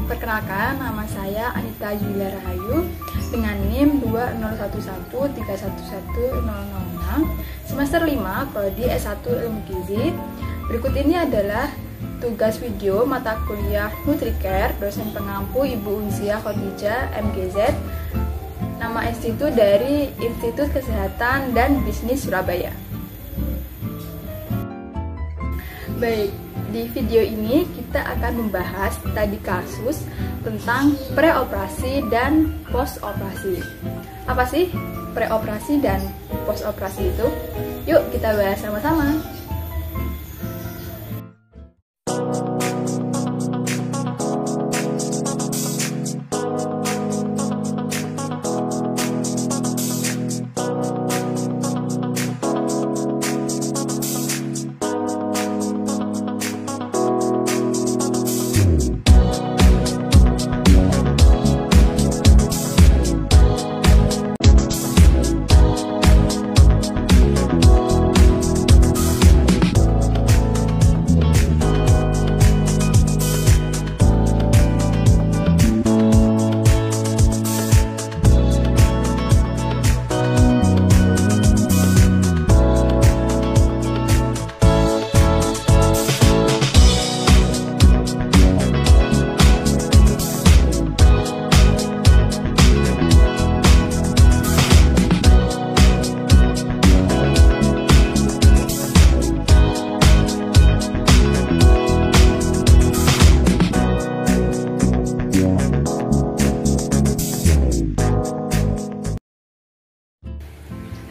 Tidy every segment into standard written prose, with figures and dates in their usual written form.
Perkenalkan, nama saya Anita Julia Rahayu dengan NIM 20113110006, semester 5, Prodi S1 Ilmu Gizi. Berikut ini adalah tugas video mata kuliah Nutricare, dosen pengampu Ibu Unsia Khadijah, MGZ. Nama institut dari Institut Kesehatan dan Bisnis Surabaya. Baik, di video ini kita akan membahas tadi kasus tentang preoperasi dan postoperasi. Apa sih preoperasi dan postoperasi itu? Yuk kita bahas sama-sama.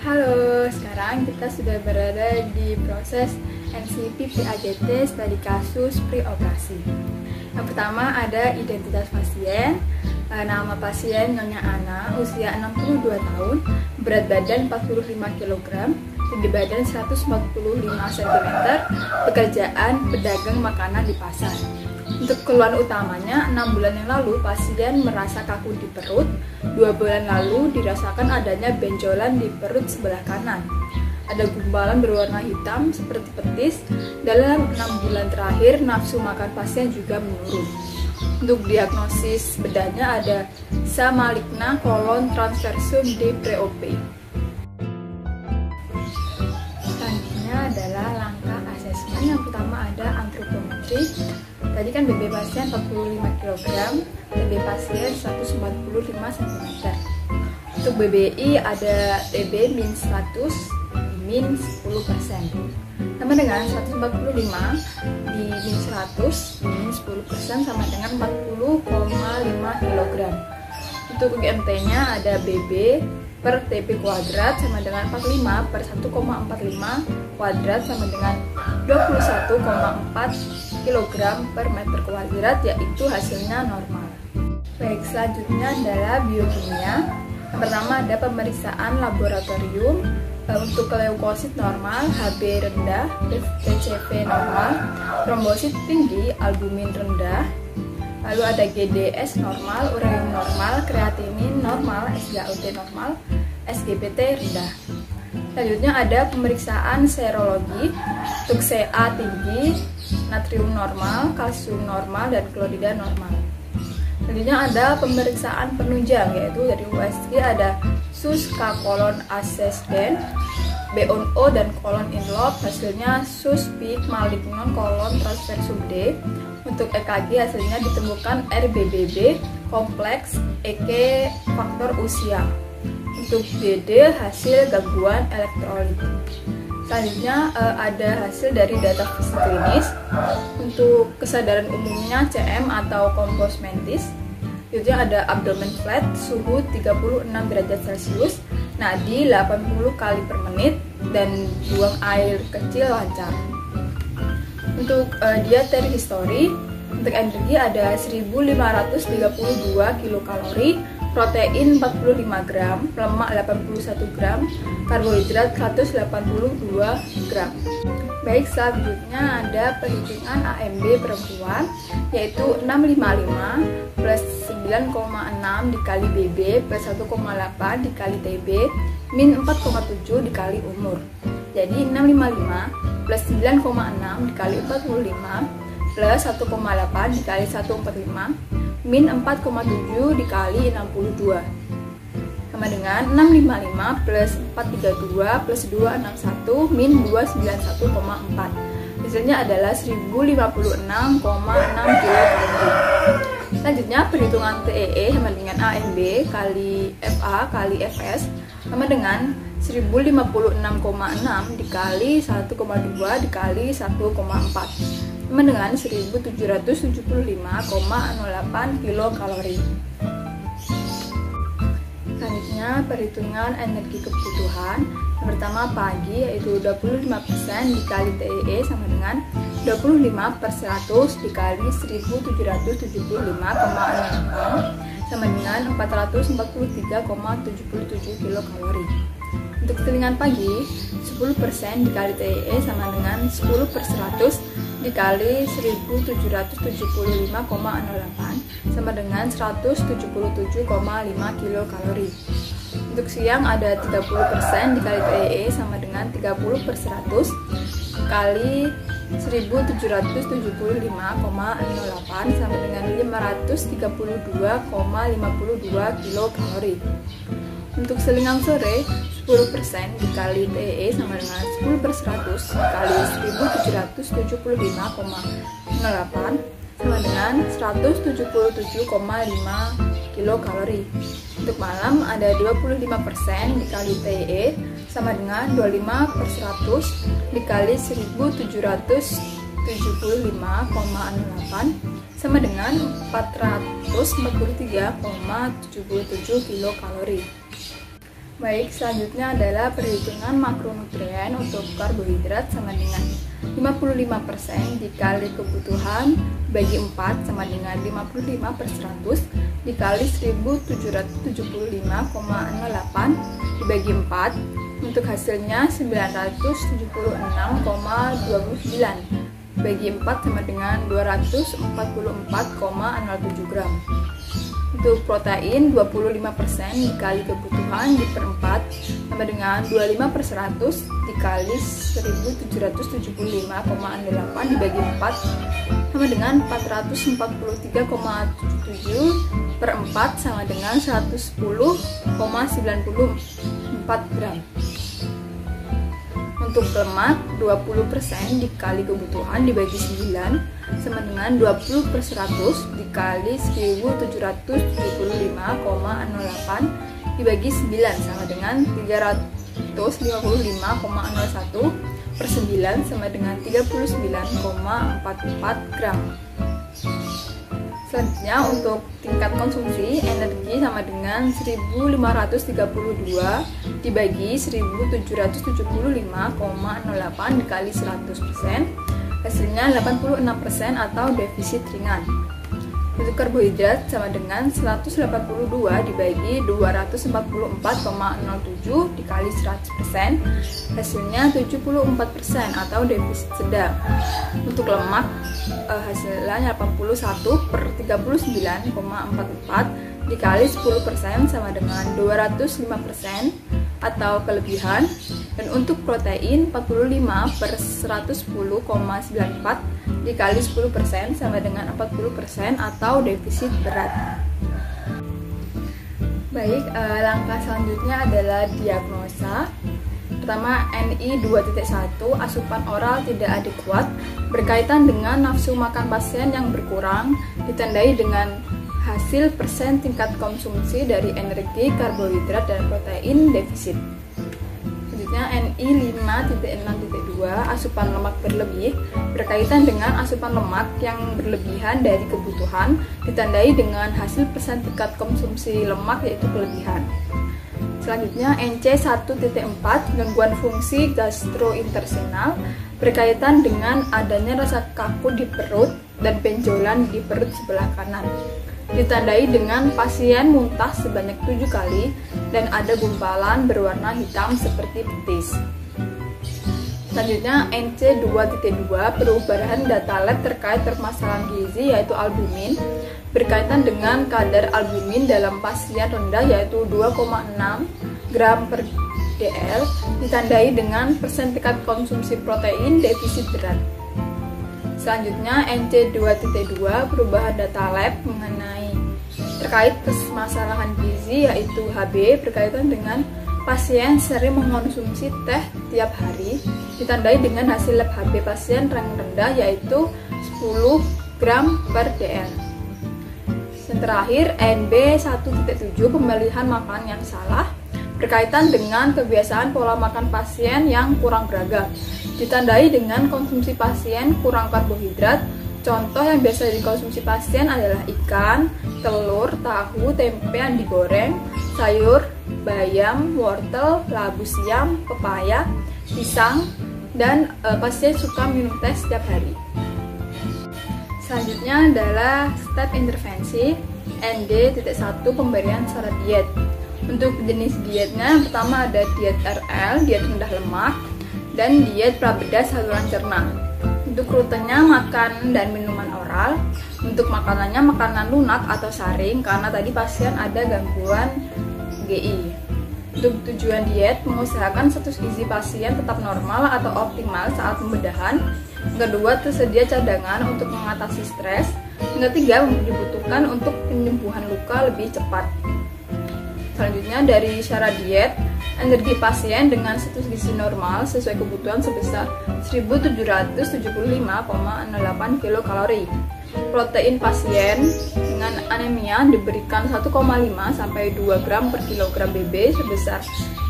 Halo, sekarang kita sudah berada di proses NCP-PAGT studi kasus preoperasi. Yang pertama ada identitas pasien, nama pasien Nyonya Ana, usia 62 tahun, berat badan 45 kg, tinggi badan 145 cm, pekerjaan pedagang makanan di pasar. Untuk keluhan utamanya, 6 bulan yang lalu pasien merasa kaku di perut, 2 bulan lalu dirasakan adanya benjolan di perut sebelah kanan. Ada gumpalan berwarna hitam seperti petis. Dalam 6 bulan terakhir, nafsu makan pasien juga menurun. Untuk diagnosis bedanya ada SA maligna kolon transversum di pre-OP. Selanjutnya adalah langkah asesmen. Yang pertama ada antropometri. Tadi kan BB pasien 45 kg, TB pasien 145 cm. Untuk BBI ada TB min 100, min 10%. Sama dengan 145 di min 100, min 10% sama dengan 40,5 kg. Untuk UMT-nya ada BB per TB kuadrat sama dengan 45 per 1,45 kuadrat sama dengan 21,4 kg per meter kuadrat, yaitu hasilnya normal. Baik, selanjutnya adalah biokimia. Yang pertama ada pemeriksaan laboratorium. Untuk leukosit normal, HB rendah, TCV normal, trombosit tinggi, albumin rendah. Lalu ada GDS normal, ureum normal, kreatinin normal, SGLT normal, SGPT rendah. Selanjutnya ada pemeriksaan serologi. Untuk CA tinggi, natrium normal, kalsium normal, dan klorida normal. Selanjutnya ada pemeriksaan penunjang, yaitu dari USG ada SUS K kolon assessment, BONO dan kolon inlop, hasilnya SUS peak malignon kolon transversum D. Untuk EKG hasilnya ditemukan RBBB kompleks EK faktor usia. Untuk DD hasil gangguan elektrolit. Selanjutnya ada hasil dari data fisik klinis. Untuk kesadaran umumnya CM atau compos mentis. Selanjutnya ada abdomen flat, suhu 36 derajat Celcius, nadi 80 kali per menit, dan buang air kecil lancar. Untuk dietary history, untuk energi ada 1532 kilokalori, protein 45 gram, lemak 81 gram, karbohidrat 182 gram. Baik, selanjutnya ada perhitungan AMB perempuan, yaitu 655 plus 9,6 dikali BB plus 1,8 dikali TB min 4,7 dikali umur. Jadi 655 plus 9,6 dikali 45 plus 1,8 dikali 145 min 4,7 dikali 62 sama dengan 655 plus 432 plus 261 min 291,4. Hasilnya adalah 1056,6 kilokalori. Selanjutnya perhitungan TEE sama dengan AMB kali FA kali FS sama dengan 1056,6 dikali 1,2 dikali 1,4 sama dengan 1775,08 kilokalori. Selanjutnya perhitungan energi kebutuhan. Yang pertama pagi yaitu 25% dikali TEE sama dengan 25/100 dikali 1775,06 sama dengan 443,77 kilokalori. Untuk selingan pagi 10% dikali TEE sama dengan 10/100 dikali 1775,08 sama dengan 177,5 kilokalori. Untuk siang ada 30% dikali TEE sama dengan 30/100 kali 1775,08 sama dengan 532,52 kilokalori. Untuk selingan sore 10% dikali TEE sama dengan 10/100 kali 1775,08 sama dengan 177,5 kilokalori. Untuk malam ada 25% dikali TEE sama dengan 25/100 dikali 1775,08 sama dengan 443,77 kilokalori. Baik, selanjutnya adalah perhitungan makronutrien untuk karbohidrat sama dengan 55% dikali kebutuhan bagi 4 sama dengan 55/100 dikali 1775,08 dibagi 4. Untuk hasilnya 976,29 bagi 4 sama dengan 244,07 gram. Untuk protein 25% dikali kebutuhan diperempat sama dengan 25/100 dikali 1775,08 dibagi 4 sama dengan 443,77 per 4 sama dengan 110,94 gram. Untuk lemak 20% dikali kebutuhan dibagi 9 sama dengan 20/100 dikali 1775,08 dibagi 9 sama dengan 355,01 per 9 sama dengan 39,44 gram. Selanjutnya untuk tingkat konsumsi energi sama dengan 1532 dibagi 1775,08 dikali 100%, hasilnya 86% atau defisit ringan. Untuk karbohidrat sama dengan 182 dibagi 244,07 dikali 100%, hasilnya 74% atau defisit sedang. Untuk lemak hasilnya 81/39,44 dikali 10% sama dengan 205% atau kelebihan. Dan untuk protein 45/110,94 dikali 10% sama dengan 40% atau defisit berat. Baik, langkah selanjutnya adalah diagnosa. Pertama, NI 2.1 asupan oral tidak adekuat berkaitan dengan nafsu makan pasien yang berkurang, ditandai dengan hasil persen tingkat konsumsi dari energi, karbohidrat, dan protein defisit. Selanjutnya, NI 5.6.2 asupan lemak berlebih berkaitan dengan asupan lemak yang berlebihan dari kebutuhan, ditandai dengan hasil persen tingkat konsumsi lemak yaitu kelebihan. Selanjutnya, NC 1.4 gangguan fungsi gastrointestinal berkaitan dengan adanya rasa kaku di perut dan benjolan di perut sebelah kanan, ditandai dengan pasien muntah sebanyak 7 kali dan ada gumpalan berwarna hitam seperti betis. Selanjutnya, NC 2.2 perubahan data lab terkait permasalahan gizi yaitu albumin berkaitan dengan kadar albumin dalam pasien rendah yaitu 2,6 gram per dl, ditandai dengan persen tingkat konsumsi protein defisit berat. Selanjutnya, NC 2.2 perubahan data lab mengenai terkait permasalahan gizi yaitu HB berkaitan dengan pasien sering mengkonsumsi teh tiap hari, ditandai dengan hasil lab HB pasien yang rendah yaitu 10 gram per dl. Yang terakhir, NB 1.7 pemilihan makanan yang salah berkaitan dengan kebiasaan pola makan pasien yang kurang beragam, ditandai dengan konsumsi pasien kurang karbohidrat. Contoh yang biasa dikonsumsi pasien adalah ikan, telur, tahu, tempe yang digoreng, sayur, bayam, wortel, labu siam, pepaya, pisang, dan pasien suka minum teh setiap hari. Selanjutnya adalah step intervensi ND.1 pemberian syarat diet. Untuk jenis dietnya, yang pertama ada diet RL, diet rendah lemak, dan diet prabedah saluran cerna. Untuk rutenya makan dan minuman oral. Untuk makanannya makanan lunak atau saring karena tadi pasien ada gangguan GI. Untuk tujuan diet, mengusahakan status gizi pasien tetap normal atau optimal saat pembedahan. Yang kedua, tersedia cadangan untuk mengatasi stres. Yang ketiga, dibutuhkan untuk penyembuhan luka lebih cepat. Selanjutnya, dari syarat diet, energi pasien dengan status gizi normal sesuai kebutuhan sebesar 1775,08 kilokalori. Protein pasien dengan anemia diberikan 1,5 sampai 2 gram per kilogram BB sebesar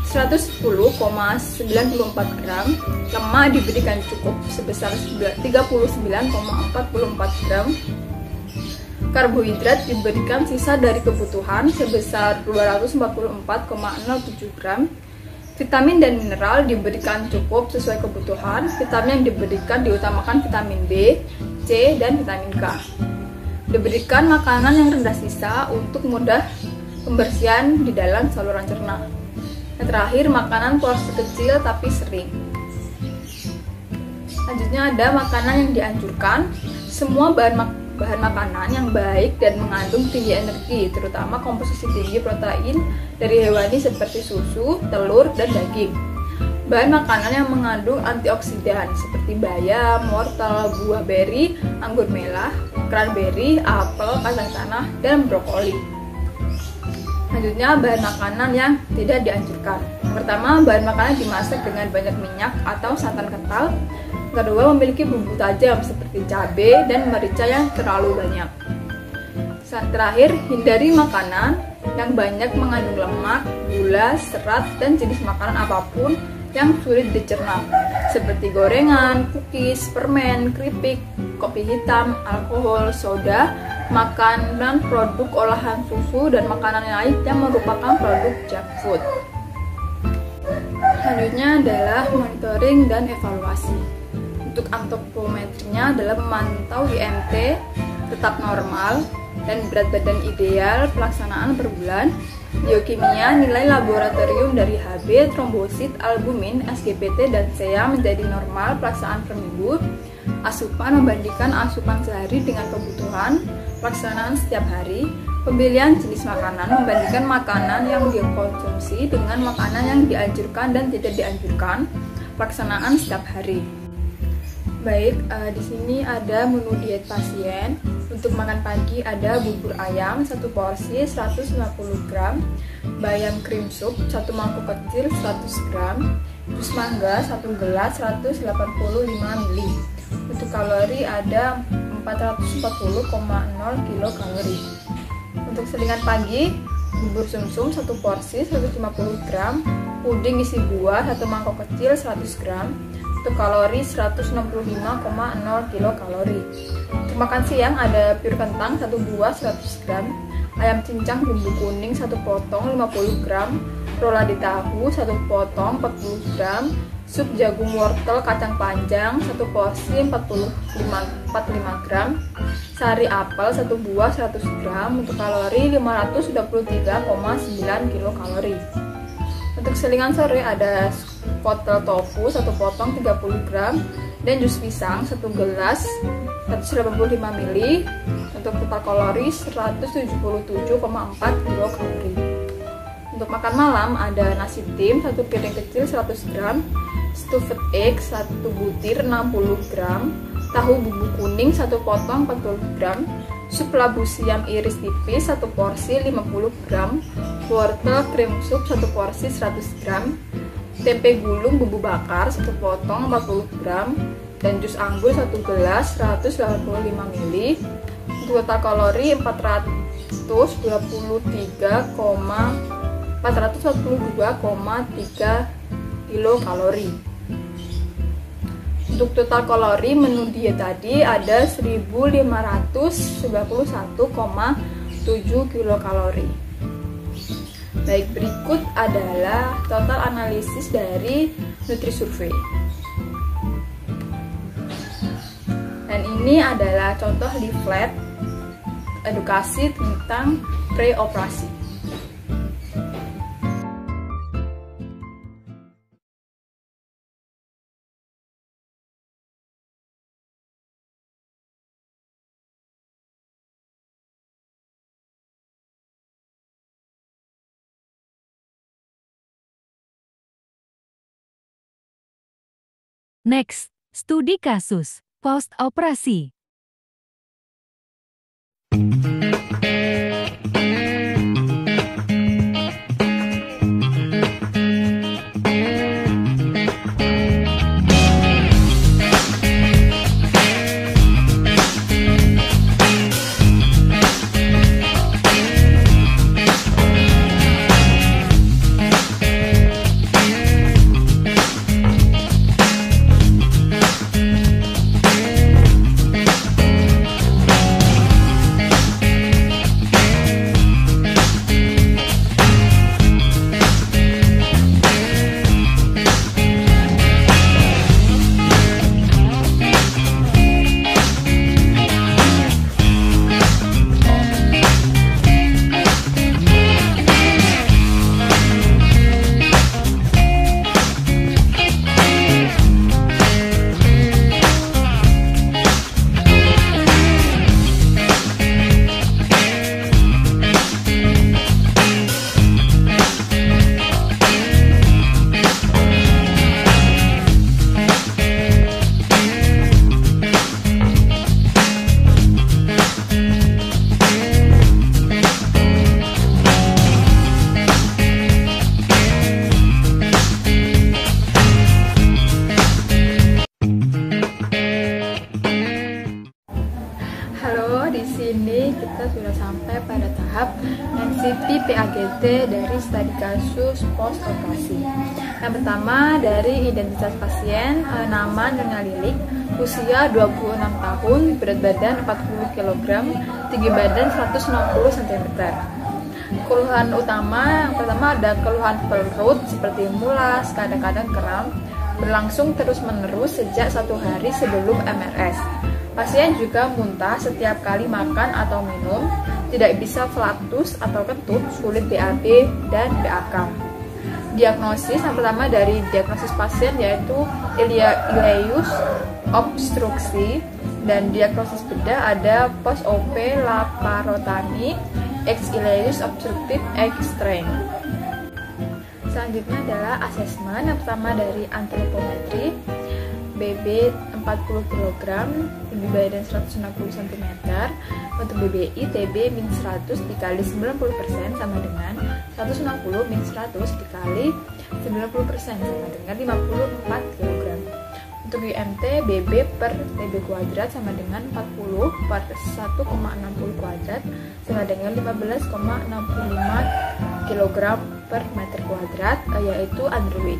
110,94 gram. Lemak diberikan cukup sebesar 39,44 gram. Karbohidrat diberikan sisa dari kebutuhan sebesar 244,07 gram. Vitamin dan mineral diberikan cukup sesuai kebutuhan. Vitamin yang diberikan diutamakan vitamin B, C, dan vitamin K. Diberikan makanan yang rendah sisa untuk mudah pembersihan di dalam saluran cerna. Yang terakhir, makanan porsi kecil tapi sering. Selanjutnya ada makanan yang dianjurkan. Semua bahan makanan yang baik dan mengandung tinggi energi, terutama komposisi tinggi protein dari hewani seperti susu, telur, dan daging. Bahan makanan yang mengandung antioksidan seperti bayam, wortel, buah beri, anggur merah, cranberry, apel, kacang tanah, dan brokoli. Selanjutnya, bahan makanan yang tidak dianjurkan. Pertama, bahan makanan dimasak dengan banyak minyak atau santan kental. Kedua, memiliki bumbu tajam seperti cabai dan merica yang terlalu banyak. Terakhir, hindari makanan yang banyak mengandung lemak, gula, serat, dan jenis makanan apapun yang sulit dicerna, seperti gorengan, cookies, permen, keripik, kopi hitam, alkohol, soda, makanan produk olahan susu, dan makanan lain yang merupakan produk junk food. Selanjutnya adalah monitoring dan evaluasi. Untuk antropometrinya adalah memantau IMT tetap normal dan berat badan ideal, pelaksanaan per bulan. Biokimia, nilai laboratorium dari HB, trombosit, albumin, SGPT, dan CA menjadi normal, pelaksanaan per minggu. Asupan, membandingkan asupan sehari dengan kebutuhan, pelaksanaan setiap hari. Pemilihan jenis makanan, membandingkan makanan yang dikonsumsi dengan makanan yang dianjurkan dan tidak dianjurkan, pelaksanaan setiap hari. Baik, di sini ada menu diet pasien. Untuk makan pagi ada bubur ayam 1 porsi 150 gram, bayam cream soup 1 mangkuk kecil 100 gram, jus mangga 1 gelas 185 ml. Untuk kalori ada 440,0 kilokalori. Untuk selingan pagi, bubur sumsum 1 porsi 150 gram, puding isi buah 1 mangkok kecil 100 gram. Untuk kalori 165,0 kilokalori. Untuk makan siang ada pure kentang 1 buah 100 gram, ayam cincang bumbu kuning 1 potong 50 gram, roladi tahu 1 potong 40 gram, sup jagung wortel kacang panjang 1 porsi 45 gram, sari apel 1 buah 100 gram. Untuk kalori 523,9 kilokalori. Untuk selingan sore ada kotel tofu 1 potong 30 gram dan jus pisang 1 gelas 185 ml. Untuk total kalori 177,4 kilokalori. Untuk makan malam ada nasi tim 1 piring kecil 100 gram, stuffed egg 1 butir 60 gram, tahu bumbu kuning 1 potong 40 gram, sup labu siam iris tipis 1 porsi 50 gram, wortel cream soup 1 porsi 100 gram, tempe gulung bumbu bakar 1 potong 40 gram, dan jus anggur 1 gelas 185 ml. Total kalori 442,3 kilokalori. Untuk total kalori menu diet tadi ada 1591,7 kilokalori. Baik, berikut adalah total analisis dari NutriSurvey. Dan ini adalah contoh leaflet edukasi tentang pre-operasi. Next, studi kasus post operasi. Kita sudah sampai pada tahap NCP PAGT dari studi kasus post operasi. Yang pertama dari identitas pasien, nama Nyonya Lilik, usia 26 tahun, berat badan 40 kg, tinggi badan 160 cm. Keluhan utama, yang pertama ada keluhan perut seperti mulas, kadang-kadang kram, berlangsung terus-menerus sejak 1 hari sebelum MRS. Pasien juga muntah setiap kali makan atau minum, tidak bisa flatus atau kentut, sulit BAB dan BAK. Diagnosis yang pertama dari diagnosis pasien yaitu ileus obstruksi, dan diagnosis bedah ada post-OP laparotomy X ileus obstructive extreme. Selanjutnya adalah asesmen, yang pertama dari antropometri, BB 40 kg, tinggi badan 160 cm. Untuk BBI TB min 100 dikali 90% sama dengan 160 min 100 dikali 90% sama dengan 54 kg. Untuk UMT BB per TB kuadrat sama dengan 40 per 1,60 kuadrat sama dengan 15,65 kg per meter kuadrat, yaitu underweight.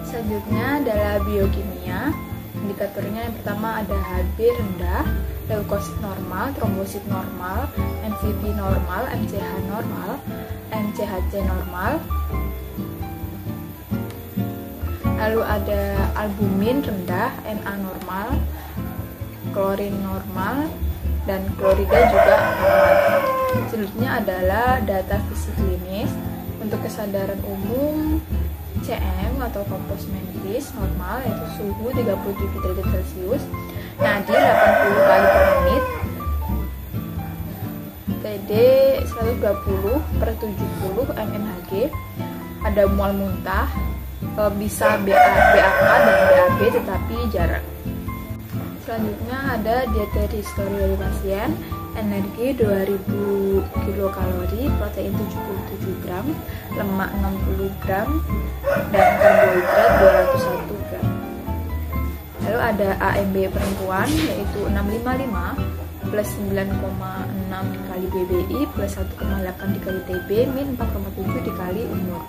Selanjutnya adalah biokimia. Indikatornya yang pertama ada HB rendah, leukosit normal, trombosit normal, MCV normal, MCH normal, MCHC normal. Lalu ada albumin rendah, Na normal, klorin normal, dan klorida juga normal. Selanjutnya adalah data fisik klinis. Untuk kesadaran umum, CM atau kompos mentis normal, yaitu suhu 37 derajat Celcius, nadi 80 kali per menit, TD 120 per 70 mmHg, ada mual muntah, bisa BAK dan BAB tetapi jarang. Selanjutnya ada dietary history dari pasien. Energi 2000 kilokalori, protein 77 gram, lemak 60 gram, dan karbohidrat 201 gram. Lalu ada AMB perempuan yaitu 655 plus 9,6 dikali BBI plus 1,8 dikali TB min 4,7 dikali umur.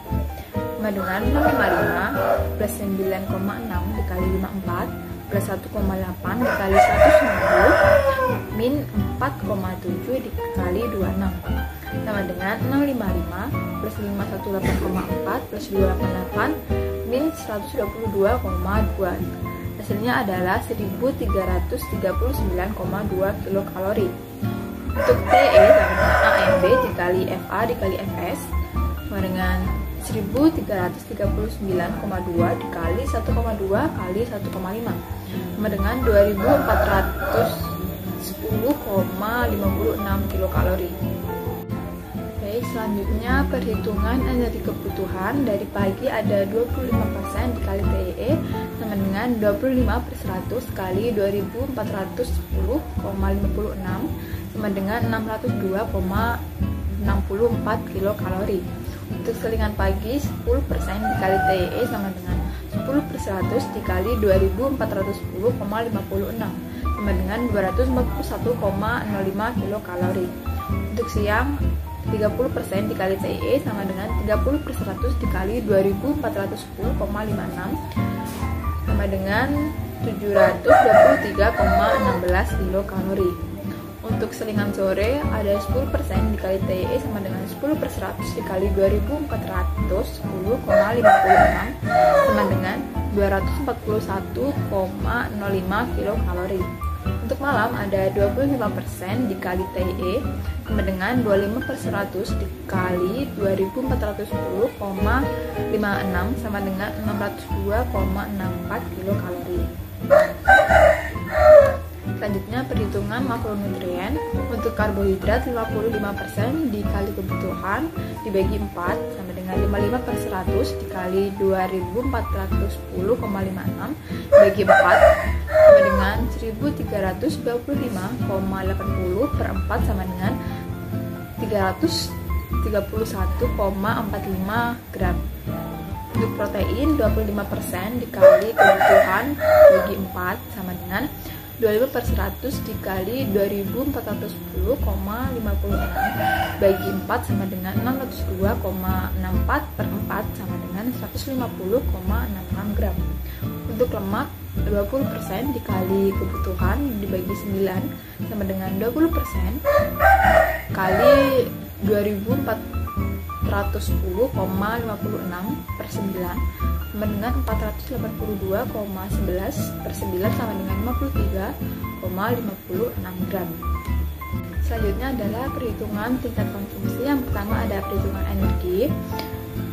Sama dengan 655 plus 9,6 dikali 54 plus 1,8 dikali 190 min 4,7 dikali 26 sama dengan 655 plus 518,4 plus 288 min 122,2. Hasilnya adalah 1339,2 kilokalori. Untuk TE sama dengan AMB dikali FA dikali FS sama dengan 1339,2 dikali 1,2 kali 1,5 sama dengan 2410,56 kilokalori. Oke, selanjutnya perhitungan energi kebutuhan. Dari pagi ada 25% dikali TEE sama dengan 25/100 kali 2410,56 sama dengan 602,64 kilokalori. Untuk selingan pagi 10% dikali TEE sama dengan 10/100 dikali 2410,56 sama dengan 241,05 kilokalori. Untuk siang 30% dikali TEE sama dengan 30/100 dikali 2410,56 sama dengan 723,16 kilokalori. Untuk selingan sore ada 10% dikali TEE sama dengan 10/100 dikali 2410,56 sama dengan 241,05 kilokalori. Untuk malam ada 25% dikali TEE sama dengan 25/100 dikali 2410,56 sama dengan 602,64 kilokalori. Selanjutnya perhitungan makronutrien. Untuk karbohidrat 55% dikali kebutuhan dibagi 4 sama dengan 55/100 dikali 2410,56 bagi 4 sama dengan 1325,80/4 sama dengan 331,45 gram. Untuk protein 25% dikali kebutuhan bagi 4 sama dengan 25/100 dikali 2410,56 bagi 4 sama dengan 602,64/4 sama dengan 150,66 gram. Untuk lemak 20% dikali kebutuhan dibagi 9 sama dengan 20% kali 2410,56/9 sama dengan 482,11/9 sama dengan 53,56 gram. Selanjutnya adalah perhitungan tingkat konsumsi. Yang pertama ada perhitungan energi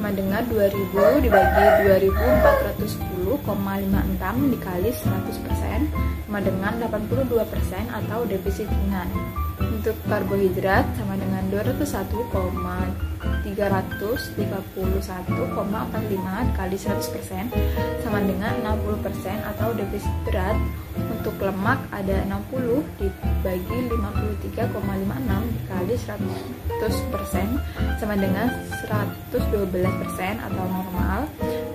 sama dengan 2000 dibagi 2410,56 dikali 100% sama dengan 82% atau defisit ringan. Untuk karbohidrat sama dengan 201,331,45 dikali 100% sama dengan 60% atau defisit berat. Untuk lemak ada 60 dibagi 53,56 dikali 100% sama dengan 112% atau normal.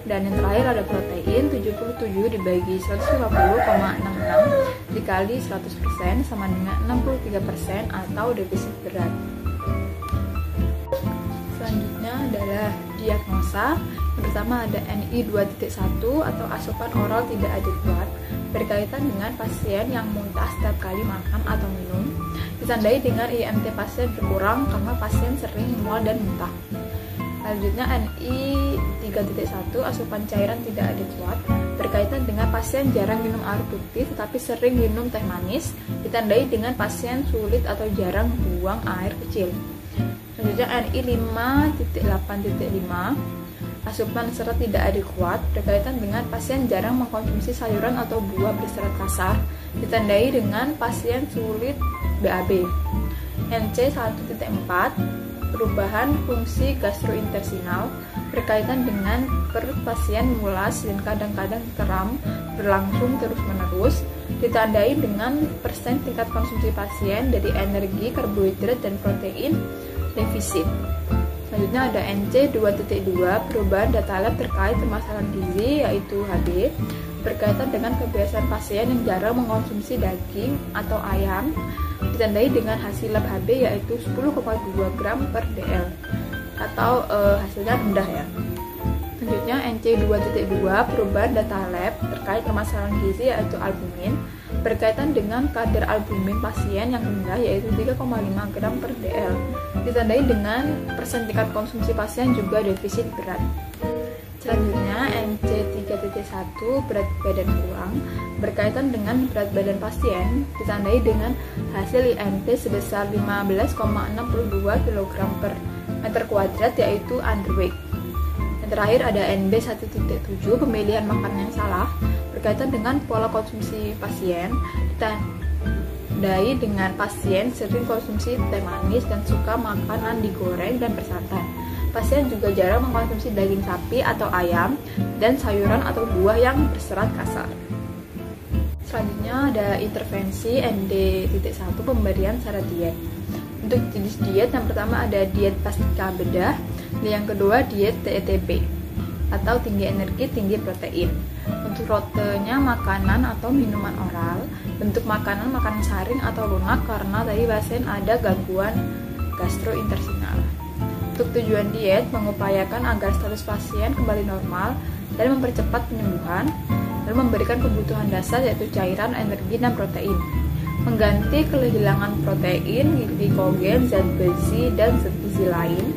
Dan yang terakhir ada protein 77 dibagi 150,66 dikali 100% sama dengan 63% atau defisit berat. Selanjutnya adalah diagnosa. Yang pertama ada NI 2.1 atau asupan oral tidak adekuat, berkaitan dengan pasien yang muntah setiap kali makan atau minum, ditandai dengan IMT pasien berkurang karena pasien sering mual dan muntah. Selanjutnya NI 3.1 asupan cairan tidak adekuat, berkaitan dengan pasien jarang minum air putih tetapi sering minum teh manis, ditandai dengan pasien sulit atau jarang buang air kecil. Selanjutnya NI 5.8.5 asupan serat tidak adekuat, berkaitan dengan pasien jarang mengkonsumsi sayuran atau buah berserat kasar, ditandai dengan pasien sulit BAB. NC 1.4 perubahan fungsi gastrointestinal, berkaitan dengan perut pasien mulas dan kadang-kadang kram berlangsung terus-menerus, ditandai dengan persen tingkat konsumsi pasien dari energi, karbohidrat, dan protein defisit. Selanjutnya ada NC2.2 perubahan data lab terkait permasalahan gizi yaitu HB berkaitan dengan kebiasaan pasien yang jarang mengkonsumsi daging atau ayam, ditandai dengan hasil lab HB yaitu 10,2 gram per DL atau hasilnya rendah ya. Selanjutnya NC2.2 perubahan data lab terkait permasalahan gizi yaitu albumin berkaitan dengan kadar albumin pasien yang rendah yaitu 3,5 gram per DL, ditandai dengan persen tingkat konsumsi pasien juga defisit berat. Selanjutnya NC3.1 berat badan kurang berkaitan dengan berat badan pasien, ditandai dengan hasil IMT sebesar 15,62 kg per meter kuadrat yaitu underweight. Yang terakhir ada NB1.7 pemilihan makanan yang salah berkaitan dengan pola konsumsi pasien, ditandai dengan pasien sering konsumsi teh manis dan suka makanan digoreng dan bersantan. Pasien juga jarang mengkonsumsi daging sapi atau ayam dan sayuran atau buah yang berserat kasar. Selanjutnya ada intervensi ND.1 pemberian syarat diet. Untuk jenis diet yang pertama ada diet pasca bedah, dan yang kedua diet TETP atau tinggi energi tinggi protein. Untuk rutenya makanan atau minuman oral, bentuk makanan saring atau lunak karena tadi pasien ada gangguan gastrointestinal. Untuk tujuan diet, mengupayakan agar status pasien kembali normal dan mempercepat penyembuhan, dan memberikan kebutuhan dasar yaitu cairan, energi, dan protein. Mengganti kehilangan protein, glikogen, zat besi, dan zat gizi lain.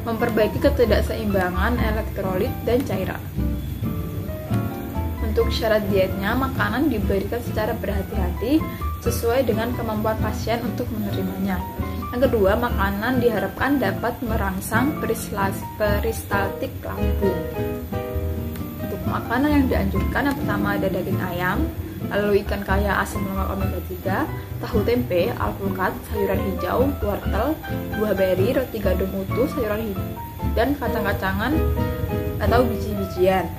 Memperbaiki ketidakseimbangan elektrolit dan cairan. Untuk syarat dietnya, makanan diberikan secara berhati-hati sesuai dengan kemampuan pasien untuk menerimanya. Yang kedua, makanan diharapkan dapat merangsang peristaltik lambung. Untuk makanan yang dianjurkan, yang pertama ada daging ayam, lalu ikan kaya asam lemak omega 3, tahu tempe, alpukat, sayuran hijau, wortel, buah beri, roti gandum utuh, sayuran hijau, dan kacang-kacangan atau biji-bijian.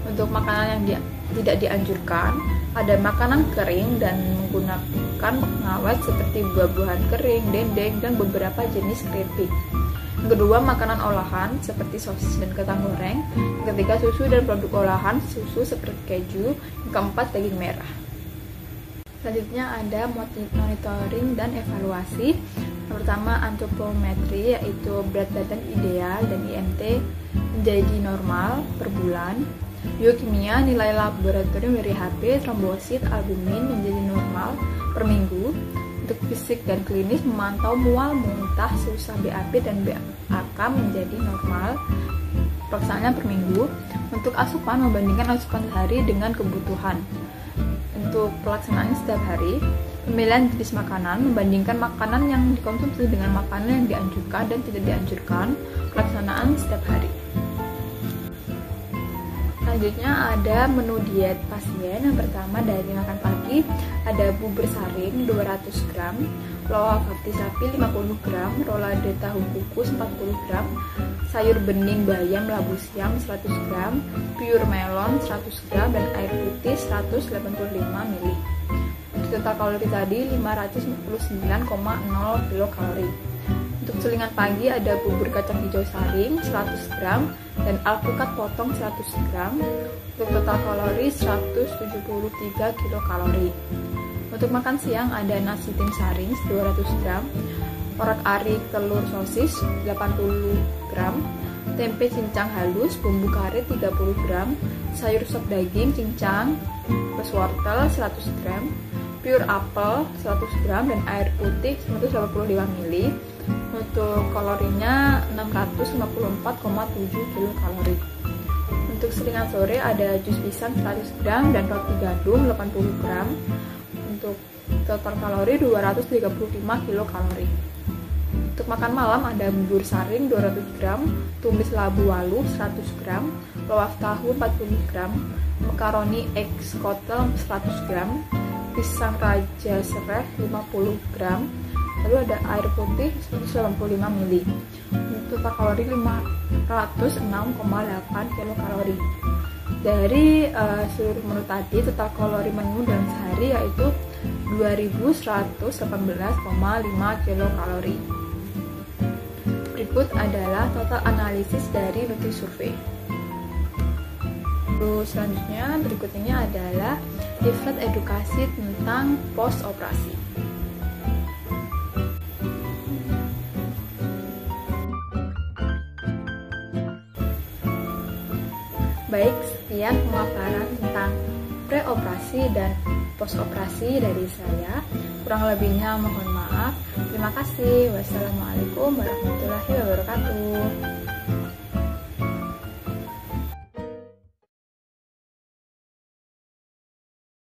Untuk makanan yang tidak dianjurkan, ada makanan kering dan menggunakan pengawet seperti buah-buahan kering, dendeng, dan beberapa jenis keripik. Yang kedua, makanan olahan seperti sosis dan kentang goreng. Yang ketiga, susu dan produk olahan susu seperti keju. Yang keempat, daging merah. Selanjutnya ada monitoring dan evaluasi. Yang pertama, antropometri yaitu berat badan ideal dan IMT menjadi normal per bulan. Biokimia, nilai laboratorium dari HB, trombosit, albumin menjadi normal per minggu. Untuk fisik dan klinis, memantau mual, muntah, susah BAP dan BAK menjadi normal pelaksanaannya per minggu. Untuk asupan, membandingkan asupan sehari dengan kebutuhan. Untuk pelaksanaannya setiap hari, pemilihan jenis makanan, membandingkan makanan yang dikonsumsi dengan makanan yang dianjurkan dan tidak dianjurkan, pelaksanaan setiap hari. Selanjutnya ada menu diet pasien. Yang pertama dari makan pagi ada bubur saring 200 gram, loaf hati sapi 50 gram, rolade tahu kukus 40 gram, sayur bening bayam labu siam 100 gram, pure melon 100 gram, dan air putih 185 ml. Untuk total kalori tadi 549,0 kilokalori. Untuk selingan pagi ada bubur kacang hijau saring 100 gram dan alpukat potong 100 gram. Untuk total kalori 173 kilokalori. Untuk makan siang ada nasi tim saring 200 gram, orak-arik telur sosis 80 gram, tempe cincang halus, bumbu kari 30 gram, sayur sop daging cincang plus wortel 100 gram, pure apel 100 gram, dan air putih 185 ml. Untuk kalorinya 654,7 kilokalori. Untuk selingan sore ada jus pisang 100 gram dan roti gandum 80 gram. Untuk total kalori 235 kilokalori. Untuk makan malam ada bubur saring 200 gram, tumis labu walu 100 gram, loaf tahu 40 gram, makaroni egg skotel 100 gram, pisang raja serai 50 gram, lalu ada air putih 185 ml. Untuk total kalori 506,8 kilokalori. Dari seluruh menu tadi, total kalori menu dalam sehari yaitu 2118,5 kilokalori. Berikut adalah total analisis dari Nutrisurvey. Terus selanjutnya berikut ini adalah leaflet edukasi tentang post operasi. Baik, sekian pemaparan tentang pre-operasi dan post-operasi dari saya. Kurang lebihnya mohon maaf. Terima kasih. Wassalamualaikum warahmatullahi wabarakatuh.